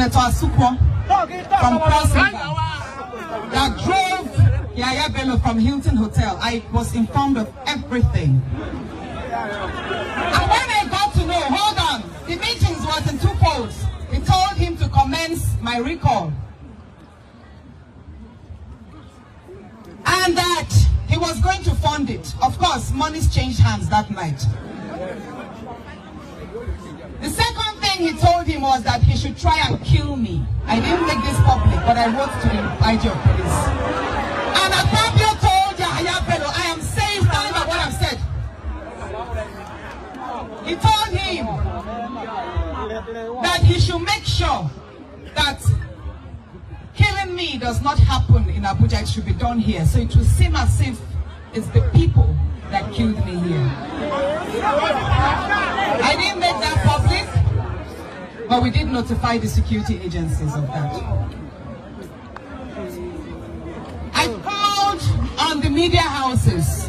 Senator Asukwo from Cross River that drove Yaya Bello from Hilton Hotel. I was informed of everything. And when I got to know, hold on, the meetings was in 2 folds. He told him to commence my recall. And that he was going to fund it. Of course, monies changed hands that night. The second thing he told him was that he should try and kill me. I didn't make this public, but I wrote to the IG of police. And Akpoti told Yaya Bello, I am saying nothing about what I've said. He told him that he should make sure that killing me does not happen in Abuja, it should be done here. So it will seem as if it's the people that killed me here. I didn't make that public, but we did notify the security agencies of that. I called on the media houses.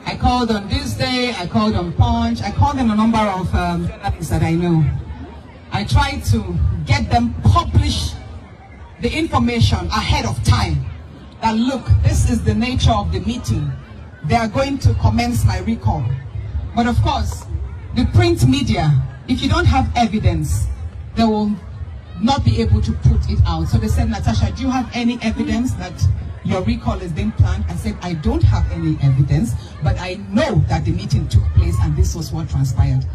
I called on This Day, I called on Punch, I called on a number of journalists that I know. I tried to get them publish the information ahead of time. That look, this is the nature of the meeting. They are going to commence my recall. But of course, the print media, if you don't have evidence, they will not be able to put it out. So they said, Natasha, do you have any evidence that your recall is being planned? I said, I don't have any evidence, but I know that the meeting took place and this was what transpired.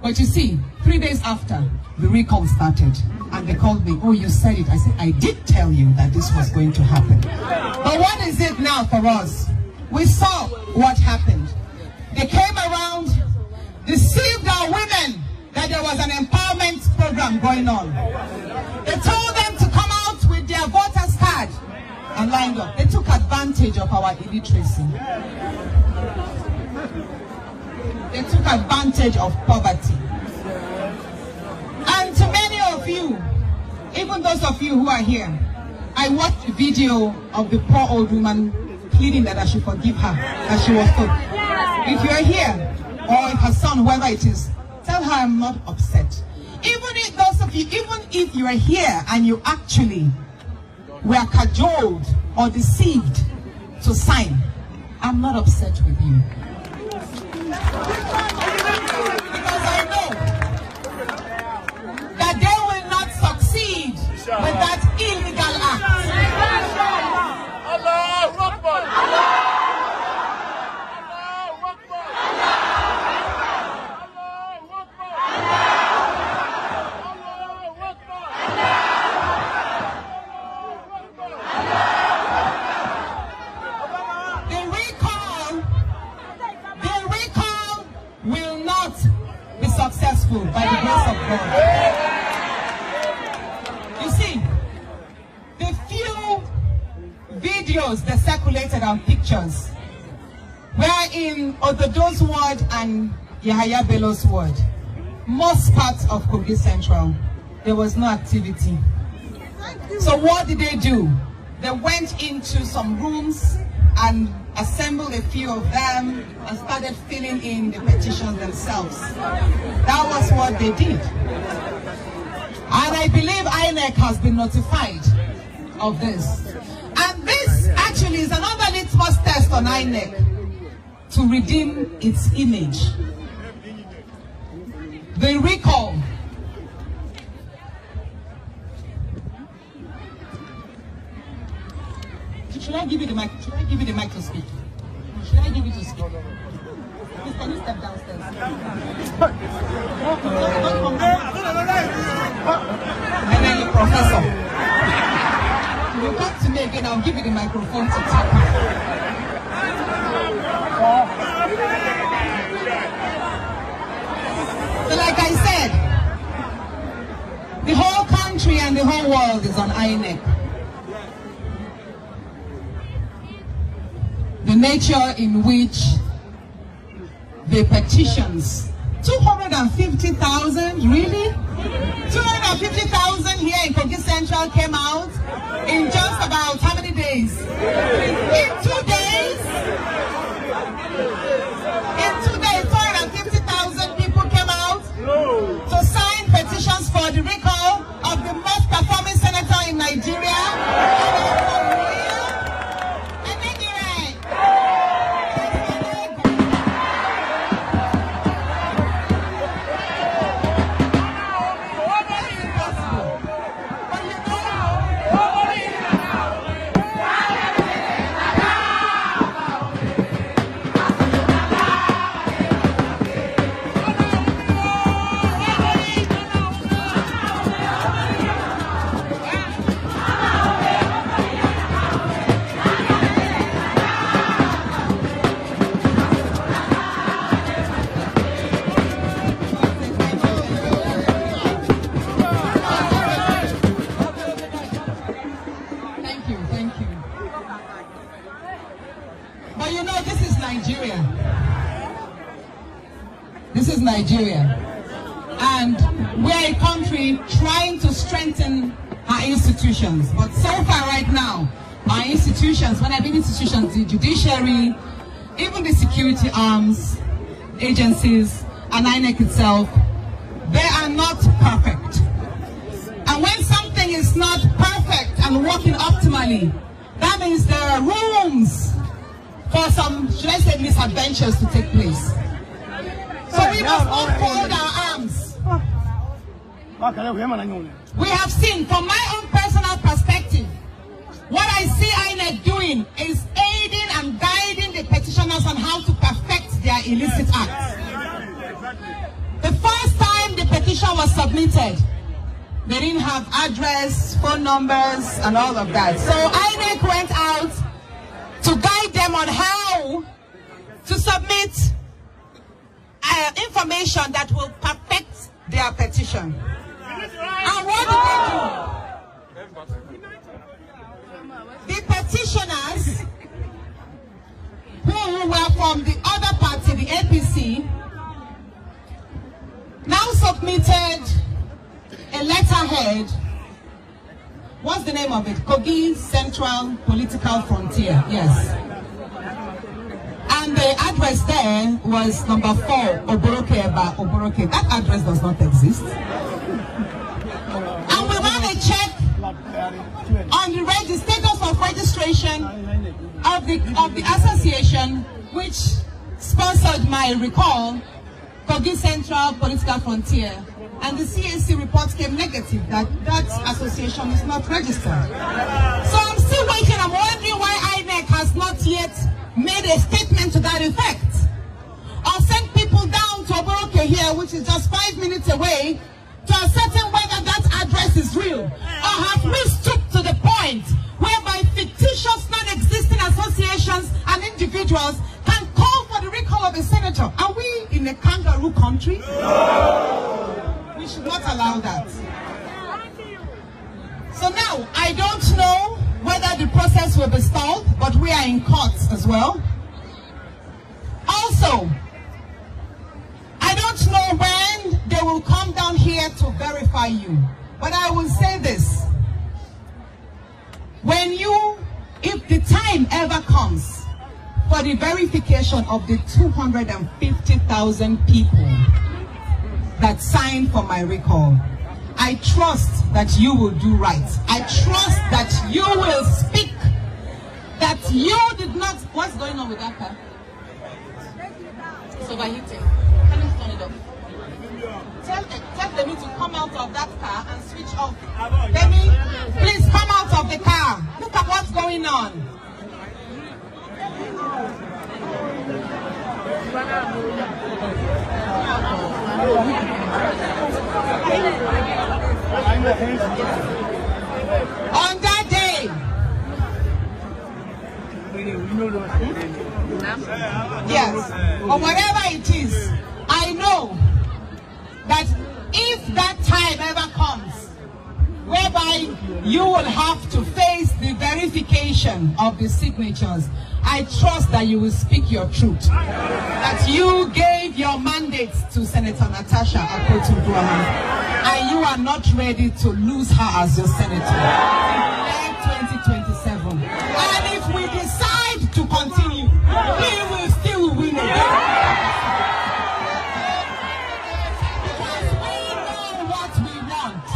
But you see, 3 days after, the recall started and they called me, oh, you said it. I said, I did tell you that this was going to happen. But what is it now for us? We saw what happened. They came around, deceived our women that there was an empowerment program going on. They told them to come out with their voters card and lined up. They took advantage of our illiteracy. They took advantage of poverty. And to many of you, even those of you who are here, I watched the video of the poor old woman pleading that I should forgive her, that she was told. If you are here, or if her son, whoever it is, tell her I'm not upset. Even if those of you, even if you are here and you actually were cajoled or deceived to sign, I'm not upset with you. Because I know that they will not succeed with that illegal act. Successful by the grace of God. You see, the few videos that circulated and pictures were in Ododo's ward and Yahaya Bello's ward. Most parts of Kogi Central, there was no activity. So what did they do? They went into some rooms and assembled a few of them and started filling in the petitions themselves. That was what they did. And I believe INEC has been notified of this. And this actually is another litmus test on INEC to redeem its image. The recall. Should I give you the mic? Should I give you the mic to speak? Should I give you to speak? Please, can you step downstairs? And then the professor. You come to me again, I'll give you the microphone to talk. So like I said, the whole country and the whole world is on INEC. The nature in which the petitions, 250,000, really? 250,000 here in Kogi Central came out in just about how many days? In 2 days? In 2 days, 250,000 people came out to sign petitions for the recall of the most Nigeria. And we're a country trying to strengthen our institutions. But so far right now, our institutions, when I mean institutions, the judiciary, even the security arms, agencies, and INEC itself, they are not perfect. And when something is not perfect and working optimally, that means there are rooms for some, should I say, misadventures to take place. So we must uphold our arms. We have seen, from my own personal perspective, what I see INEC doing is aiding and guiding the petitioners on how to perfect their illicit acts. The first time the petition was submitted, they didn't have address, phone numbers, and all of that. So INEC went out to guide them on how to submit information that will perfect their petition. And what did they do? The petitioners who were from the other party, the APC, now submitted a letterhead. What's the name of it? Kogi Central Political Frontier. Yes. And the address there was number 4, Oboroke Eba, Oboroke. That address does not exist. And we ran a check on the status of registration of the association, which sponsored my recall, Kogi Central Political Frontier. And the CAC report came negative, that association is not registered. So I'm still waiting. I'm wondering why INEC has not yet made a statement to that effect, or sent people down to Oboroke here, which is just 5 minutes away, to ascertain whether that address is real, or have we stooped to the point whereby fictitious non-existing associations and individuals can call for the recall of a senator? Are we in a kangaroo country? We should not allow that. So now, I don't know whether the process will be stalled, but we are in court as well. Also, I don't know when they will come down here to verify you, but I will say this. If the time ever comes for the verification of the 250,000 people that signed for my recall, I trust that you will do right. I trust that you will speak, that you did not... What's going on with that car? It's overheating. Can you turn it off? Tell Demi to come out of that car and switch off. Demi, please come out of the car. Look at what's going on. On that day, yes, or whatever it is, I know that if that time ever comes whereby you will have to face the verification of the signatures, I trust that you will speak your truth. That you gave your mandate to Senator Natasha Uduaghan, and you are not ready to lose her as your senator in 2027. And if we decide to continue, we will still win again. Because we know what we want.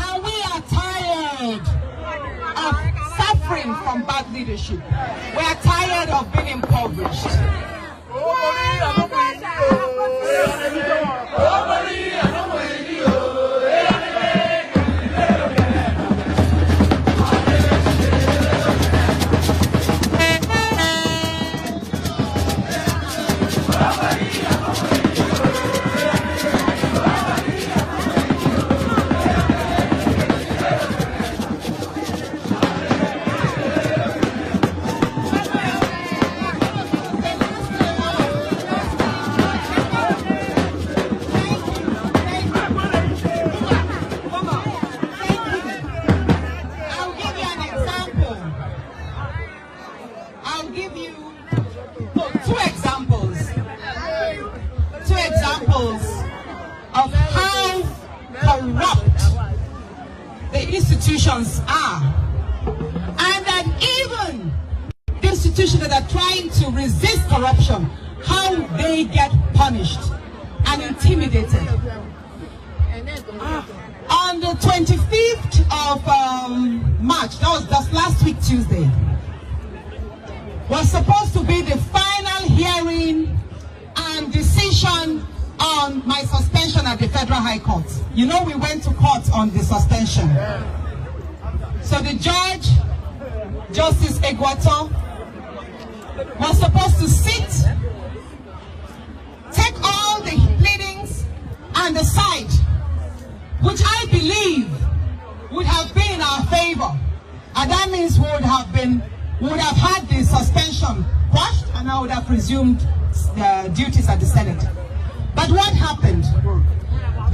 And we are tired of suffering from bad leadership. We are tired of being impoverished. institutions are, and that even the institutions that are trying to resist corruption, how they get punished and intimidated. On the 25th of March, that was just last week Tuesday, was supposed to be the final hearing and decision on my suspension at the Federal High Court. You know, we went to court on the suspension. So the judge, Justice Egwato, was supposed to sit, take all the pleadings and decide, which I believe would have been in our favor. And that means we would have had the suspension quashed, and I would have resumed duties at the Senate. But what happened?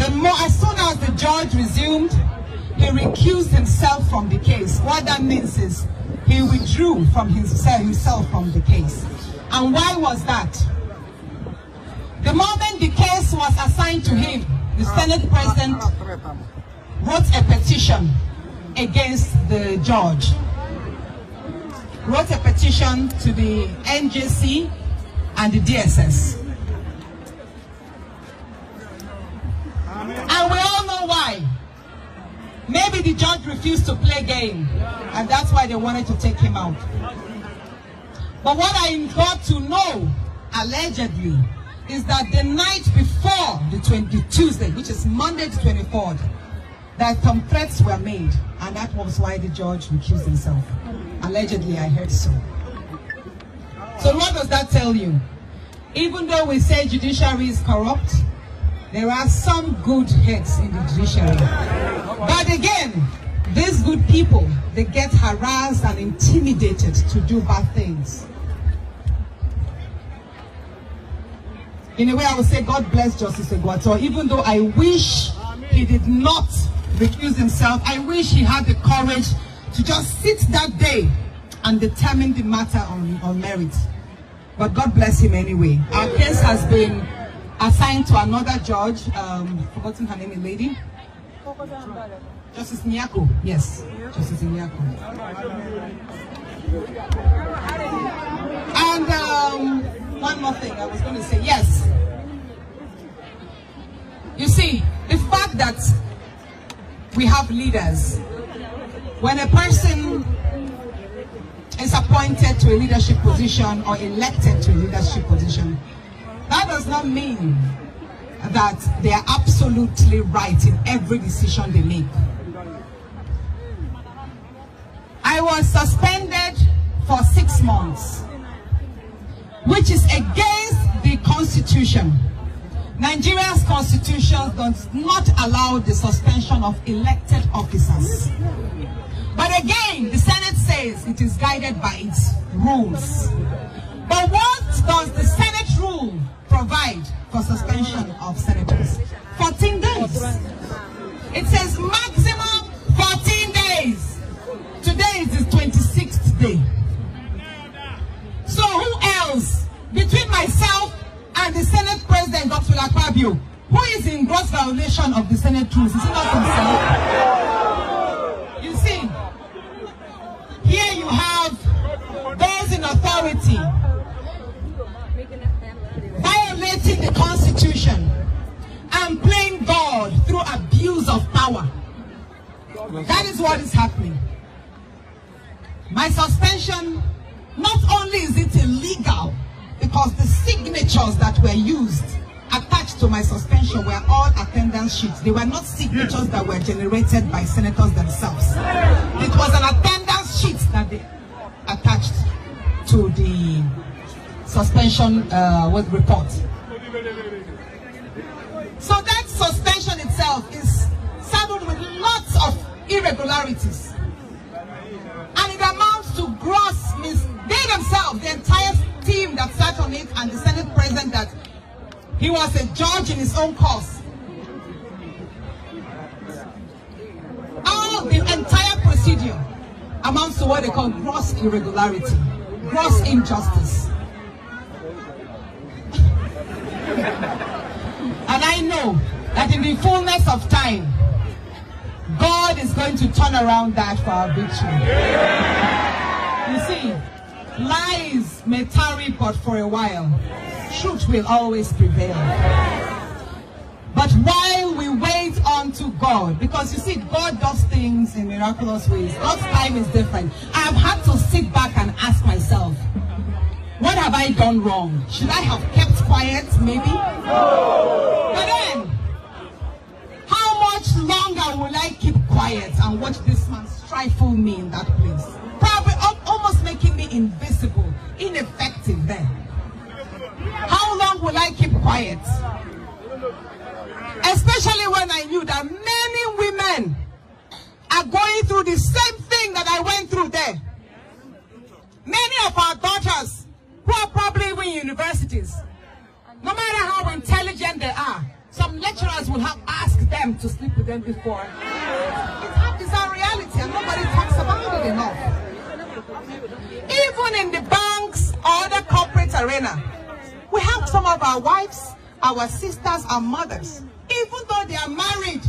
As soon as the judge resumed, he recused himself from the case. What that means is he withdrew from himself from the case. And why was that? The moment the case was assigned to him, the Senate President wrote a petition against the judge. Wrote a petition to the NJC and the DSS. And we all know why. Maybe the judge refused to play game, and that's why they wanted to take him out. But what I got to know, allegedly, is that the night before the Tuesday, which is Monday the 24th, that some threats were made, and that was why the judge recused himself. Allegedly, I heard so. So what does that tell you? Even though we say judiciary is corrupt, there are some good heads in the judiciary. But again, these good people, they get harassed and intimidated to do bad things. In a way, I would say God bless Justice Egwato. Even though I wish he did not recuse himself, I wish he had the courage to just sit that day and determine the matter on merit. But God bless him anyway. Our case has been assigned to another judge, forgotten her name, a lady. Justice Nyako. Yes, Justice Nyako. And one more thing I was going to say. Yes. You see, the fact that we have leaders, when a person is appointed to a leadership position or elected to a leadership position, that does not mean that they are absolutely right in every decision they make. I was suspended for 6 months, which is against the Constitution. Nigeria's Constitution does not allow the suspension of elected officers. But again, the Senate says it is guided by its rules. But what does the Senate rule provide for suspension of senators? 14 days. It says maximum 14 days. Today is the 26th day. So who else, between myself and the Senate President, Dr. Akpoti, who is in gross violation of the Senate rules? Is it not himself? You see, here you have those in authority violating the Constitution and playing God through abuse of power. That is what is happening. My suspension, not only is it illegal, because the signatures that were used attached to my suspension were all attendance sheets. They were not signatures that were generated by senators themselves. It was an attendance sheet that they attached to the suspension report. So that suspension itself is saddled with lots of irregularities. And it amounts to gross means they themselves, the entire team that sat on it, and the Senate President, that he was a judge in his own cause. All the entire procedure amounts to what they call gross irregularity, gross injustice. And I know that in the fullness of time, God is going to turn around that for our victory. You see, lies may tarry but for a while. Truth will always prevail. But while we wait unto God, because you see, God does things in miraculous ways. God's time is different. I've had to sit back and ask myself, what have I done wrong? Should I have kept quiet, maybe? But then, how much longer will I keep quiet and watch this man stifle me in that place? Probably almost making me invisible, ineffective there. How long will I keep quiet? Especially when I knew that many women are going through the same thing that I went through there. Many of our daughters who are probably even in universities, no matter how intelligent they are, some lecturers will have asked them to sleep with them before. It's our reality and nobody talks about it enough. Even in the banks or the corporate arena, we have some of our wives, our sisters, our mothers, even though they are married.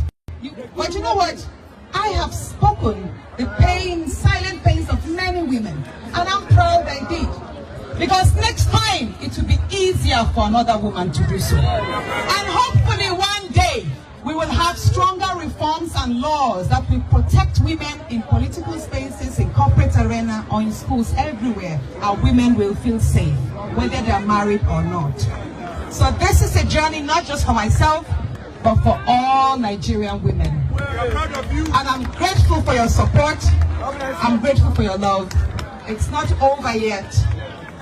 But you know what? I have spoken the pain, silent pains of many women, and I'm proud I did. Because next time, it will be easier for another woman to do so. And hopefully one day, we will have stronger reforms and laws that will protect women in political spaces, in corporate arena, or in schools everywhere. Our women will feel safe, whether they are married or not. So this is a journey not just for myself, but for all Nigerian women. And I'm grateful for your support. I'm grateful for your love. It's not over yet.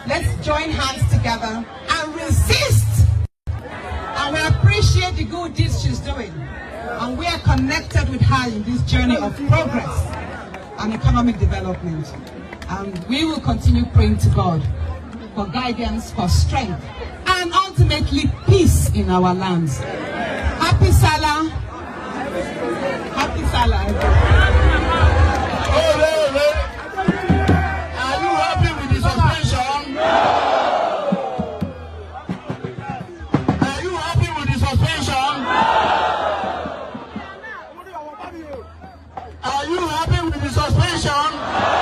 Let's join hands together and resist. And we appreciate the good deeds she's doing. And we are connected with her in this journey of progress and economic development. And we will continue praying to God for guidance, for strength, and ultimately peace in our lands. Happy Salah. Happy Salah. Are you happy with the suspension? Are you happy with the suspension? Are you happy with the suspension?